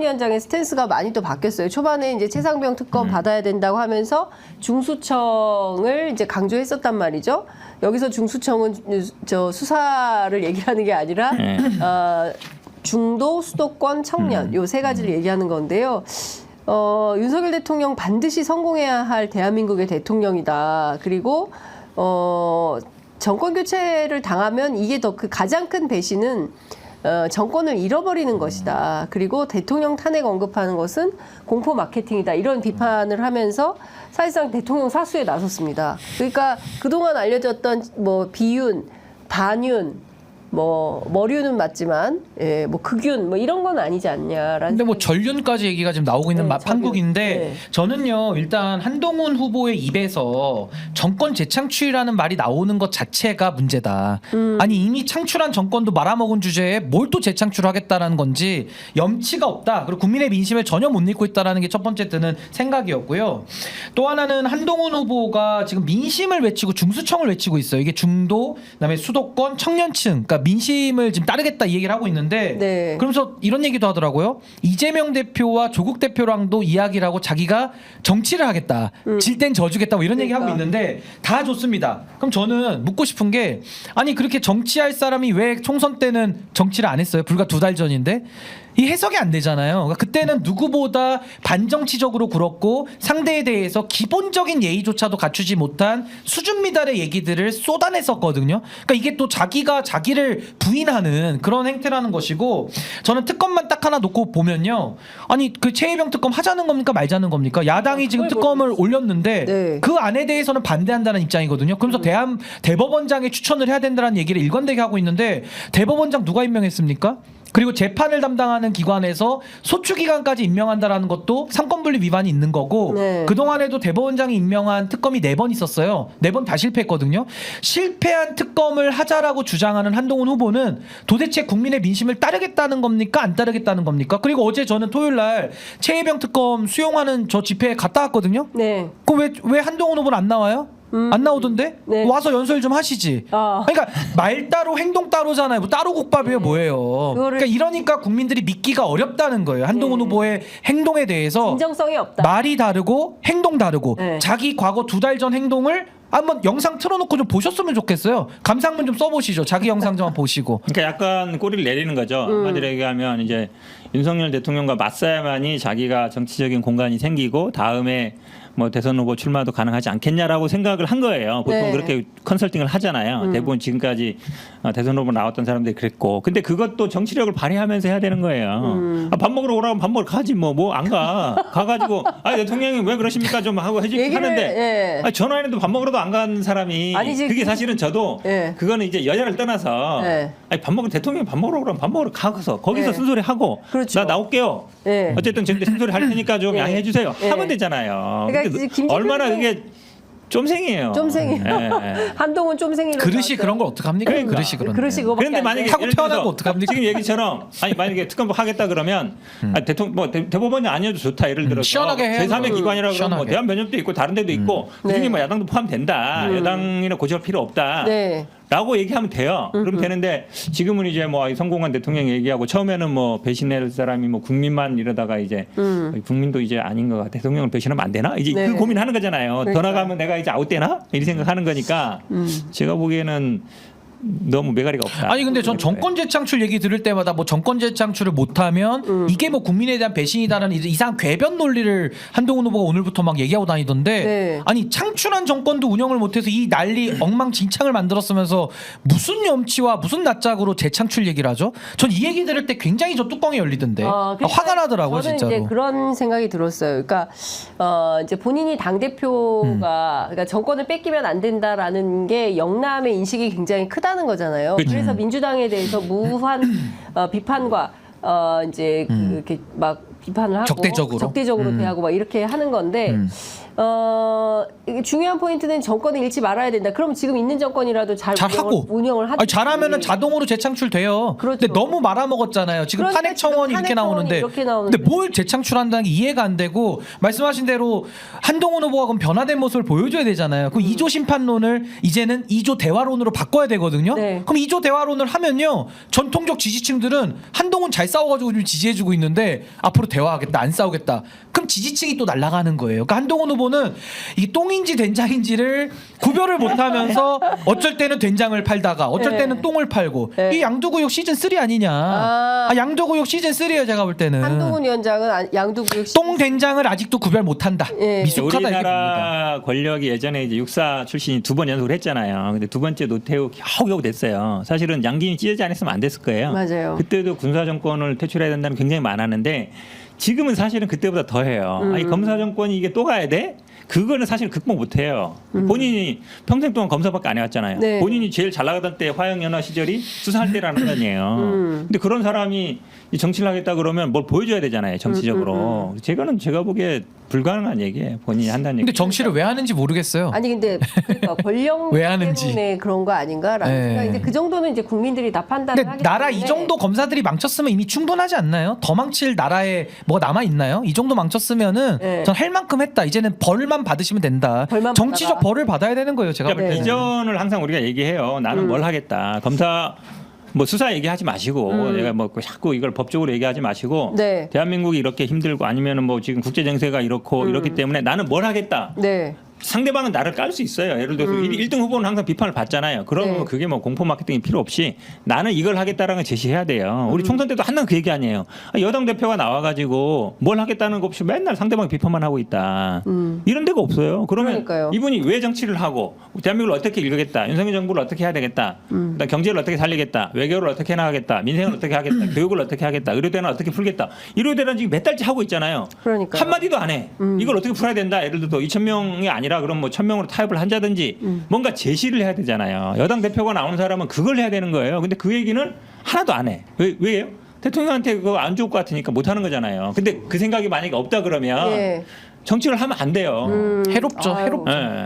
위원장의 스탠스가 많이 또 바뀌었어요. 초반에 이제 최상병 특검 받아야 된다고 하면서 중수청을 이제 강조했었단 말이죠. 여기서 중수청은 저 수사를 얘기하는 게 아니라 중도, 수도권, 청년 요 세 가지를 얘기하는 건데요. 윤석열 대통령 반드시 성공해야 할 대한민국의 대통령이다. 그리고 정권 교체를 당하면 이게 더 그 가장 큰 배신은 정권을 잃어버리는 것이다. 그리고 대통령 탄핵 언급하는 것은 공포 마케팅이다. 이런 비판을 하면서 사실상 대통령 사수에 나섰습니다. 그러니까 그동안 알려졌던 뭐 비윤, 반윤, 뭐 머리윤은 맞지만 뭐 극윤 뭐 이런 건 아니지 않냐라는. 근데 뭐 전륜까지 얘기가 지금 나오고 있는 판국인데 저는요 일단 한동훈 후보의 입에서 정권 재창출이라는 말이 나오는 것 자체가 문제다. 아니 이미 창출한 정권도 말아먹은 주제에 뭘 또 재창출하겠다라는 건지 염치가 없다. 그리고 국민의 민심을 전혀 못 읽고 있다라는 게 첫 번째 드는 생각이었고요. 또 하나는 한동훈 후보가 지금 민심을 외치고 중수청을 외치고 있어요. 이게 중도, 그다음에 수도권, 청년층, 그러니까 민심을 지금 따르겠다 이 얘기를 하고 있는데 그러면서 이런 얘기도 하더라고요. 이재명 대표와 조국 대표랑도 이야기를 하고 자기가 정치를 하겠다. 질 땐 져주겠다 뭐 이런 얘기하고 있는데 다 좋습니다. 그럼 저는 묻고 싶은 게 아니 그렇게 정치할 사람이 왜 총선 때는 정치를 안 했어요? 불과 2달 전인데 이 해석이 안 되잖아요. 그러니까 그때는 누구보다 반정치적으로 굴었고 상대에 대해서 기본적인 예의조차도 갖추지 못한 수준 미달의 얘기들을 쏟아냈었거든요. 그러니까 이게 또 자기가 자기를 부인하는 그런 행태라는 것이고 저는 특검만 딱 하나 놓고 보면요. 아니 그 최혜병 특검 하자는 겁니까 말자는 겁니까? 야당이 지금 특검을 올렸는데 그 안에 대해서는 반대한다는 입장이거든요. 그러면서 대법원장에 추천을 해야 된다는 얘기를 일관되게 하고 있는데 대법원장 누가 임명했습니까? 그리고 재판을 담당하는 기관에서 소추기관까지 임명한다라는 것도 상권분리 위반이 있는 거고 그동안에도 대법원장이 임명한 특검이 4번 있었어요. 4번 다 실패했거든요. 실패한 특검을 하자라고 주장하는 한동훈 후보는 도대체 국민의 민심을 따르겠다는 겁니까? 안 따르겠다는 겁니까? 그리고 어제 저는 토요일 날 최혜병 특검 수용하는 저 집회에 갔다 왔거든요. 그럼 왜 한동훈 후보는 안 나와요? 안 나오던데? 와서 연설 좀 하시지. 그러니까 말 따로 행동 따로잖아요. 뭐 따로 국밥이에요 뭐예요. 그러니까 이러니까 국민들이 믿기가 어렵다는 거예요. 한동훈 후보의 행동에 대해서 진정성이 없다. 말이 다르고 행동 다르고 자기 과거 2달 전 행동을 한번 영상 틀어놓고 좀 보셨으면 좋겠어요. 감상문 좀 써보시죠. 자기 영상 좀 보시고. 그러니까 약간 꼬리를 내리는 거죠. 한마디로 얘기하면 이제 윤석열 대통령과 맞서야만이 자기가 정치적인 공간이 생기고 다음에 뭐 대선 후보 출마도 가능하지 않겠냐라고 생각을 한 거예요. 보통 그렇게 컨설팅을 하잖아요. 대부분 지금까지 대선 후보 나왔던 사람들이 그랬고. 근데 그것도 정치력을 발휘하면서 해야 되는 거예요. 밥 먹으러 오라면 밥 먹으러 가지 뭐 안 가. 가가지고 아 대통령이 왜 그러십니까 좀 하고 하는데 아니, 전화에도 밥 먹으러도 안 간 사람이 아니지, 그게 사실은 저도 그거는 이제 여야를 떠나서 아니, 밥 먹으러 대통령이 밥 먹으러 오라면 밥 먹으러 가서 거기서 쓴소리 하고 나 나올게요. 어쨌든 지금 쓴소리 할 테니까 좀 양해해 주세요. 하면 되잖아요. 그러니까 얼마나 그게 쫌생이에요. 한동훈 쫌생이. 그릇이 그런 걸 어떡합니까? 그러니까. 그릇이 그런. 그런데 만약에 타고 태어나고 어떡합니까? 지금 얘기처럼 아니 만약에 특검 하겠다 그러면 대통령 뭐 대법원이 아니어도 좋다. 예를 들어서 시원하게 해야 제3의 기관이라고 그러면 뭐 대한변협도 있고 다른 데도 있고 그중에 뭐 야당도 포함된다. 여당이나 고집할 필요 없다. 라고 얘기하면 돼요. 그럼 되는데 지금은 이제 뭐 성공한 대통령 얘기하고 처음에는 뭐 배신할 사람이 뭐 국민만 이러다가 이제 국민도 이제 아닌 것 같아. 대통령을 배신하면 안 되나? 이제 그 고민하는 거잖아요. 더 나가면 내가 이제 아웃되나? 이렇게 생각하는 거니까 제가 보기에는 너무 매가리가 없다. 아니 근데 전 정권 재창출 얘기 들을 때마다 뭐 정권 재창출을 못하면 이게 뭐 국민에 대한 배신이다라는 이상 궤변 논리를 한동훈 후보가 오늘부터 막 얘기하고 다니던데 아니 창출한 정권도 운영을 못해서 이 난리 엉망진창을 만들었으면서 무슨 염치와 무슨 낯짝으로 재창출 얘기를 하죠? 전 이 얘기 들을 때 굉장히 저 뚜껑이 열리던데 그러니까 화가 나더라고요 저는 진짜로. 이제 그런 생각이 들었어요. 그러니까 이제 본인이 당 대표가 그러니까 정권을 뺏기면 안 된다라는 게 영남의 인식이 굉장히 크다. 는 거잖아요. 그래서 민주당에 대해서 무한 비판과 이제 이렇게 막 비판을 하고 적대적으로 대하고 막 이렇게 하는 건데 이게 중요한 포인트는 정권을 잃지 말아야 된다. 그럼 지금 있는 정권이라도 잘 운영을 하든지. 잘하면은 자동으로 재창출돼요. 근데 너무 말아먹었잖아요. 지금 탄핵 청원이 이렇게 나오는데 근데 뭘 재창출한다는 게 이해가 안 되고 말씀하신 대로 한동훈 후보가 그럼 변화된 모습을 보여줘야 되잖아요. 그럼 2조 심판론을 이제는 2조 대화론으로 바꿔야 되거든요. 그럼 2조 대화론을 하면요 전통적 지지층들은 한동훈 잘 싸워가지고 좀 지지해주고 있는데 앞으로 대화하겠다, 안 싸우겠다. 그럼 지지층이 또 날아가는 거예요. 그러니까 한동훈 후보는 이 똥인지 된장인지를 구별을 못하면서 어쩔 때는 된장을 팔다가 어쩔 네. 때는 똥을 팔고 네. 이 양두구육 시즌 3 아니냐? 아. 양두구육 시즌 3예요, 제가 볼 때는. 한동훈 위원장은 양두구육 똥 된장을 아직도 구별 못한다. 예. 미숙하다 이렇게 봅니다. 우리나라 권력이 예전에 이제 육사 출신이 2번 연속을 했잖아요. 근데 두 번째 노태우 겨우겨우 됐어요. 사실은 양김이 찢어지 않았으면 안 됐을 거예요. 맞아요. 그때도 군사 정권을 퇴출해야 된다는 굉장히 많았는데 지금은 사실은 그때보다 더해요. 아니 검사 정권이 이게 또 가야 돼? 그거는 사실 극복 못해요. 본인이 평생 동안 검사밖에 안 해왔잖아요. 네. 본인이 제일 잘 나가던 때 화영연화 시절이 수사할 때라는 거 아니에요. 근데 그런 사람이 이 정치를 하겠다 그러면 뭘 보여줘야 되잖아요. 정치적으로. 제가 보기에 불가능한 얘기예요. 본인이 한다는 얘기. 근데 정치를 왜 하는지 모르겠어요. 아니 근데 그러니까 권력 왜 하는지. 때문에 그런 거 아닌가라는 네. 생각인데 그 정도는 이제 국민들이 다 판단을 근데 하기 나라 때문에 이 정도 검사들이 망쳤으면 이미 충분하지 않나요? 더 망칠 나라에 뭐가 남아 있나요? 이 정도 망쳤으면은 네. 전 할 만큼 했다. 이제는 벌만 받으시면 된다. 벌만 정치적 받아라. 벌을 받아야 되는 거예요. 제가 볼 그러니까 때는. 비전을 항상 우리가 얘기해요. 나는 뭘 하겠다. 검사 뭐 수사 얘기하지 마시고 내가 뭐 자꾸 이걸 법적으로 얘기하지 마시고 네. 대한민국이 이렇게 힘들고 아니면은 뭐 지금 국제 정세가 이렇고 이렇기 때문에 나는 뭘 하겠다. 네. 상대방은 나를 깔 수 있어요. 예를 들어서 1등 후보는 항상 비판을 받잖아요. 그러면 네. 그게 뭐 공포 마케팅이 필요 없이 나는 이걸 하겠다라는 걸 제시해야 돼요. 우리 총선 때도 항상 그 얘기 아니에요. 여당 대표가 나와가지고 뭘 하겠다는 거 없이 맨날 상대방 비판만 하고 있다. 이런 데가 없어요. 그러면 그러니까요. 이분이 왜 정치를 하고 대한민국을 어떻게 읽겠다. 윤석열 정부를 어떻게 해야 되겠다. 그다음 경제를 어떻게 살리겠다. 외교를 어떻게 나가겠다. 민생을 어떻게 하겠다. 교육을 어떻게 하겠다. 의료대는 어떻게 풀겠다. 의료대는 지금 몇 달째 하고 있잖아요. 그러니까요. 한마디도 안 해. 이걸 어떻게 풀어야 된다. 예를 들어 2,000명이 아니라 그럼 뭐 1,000명으로 타협을 한다든지 뭔가 제시를 해야 되잖아요. 여당 대표가 나오는 사람은 그걸 해야 되는 거예요. 근데 그 얘기는 하나도 안 해. 왜요? 대통령한테 그거 안 좋을 것 같으니까 못 하는 거잖아요. 근데 그 생각이 만약에 없다 그러면 예. 정치를 하면 안 돼요. 해롭죠. 아유. 해롭죠. 예.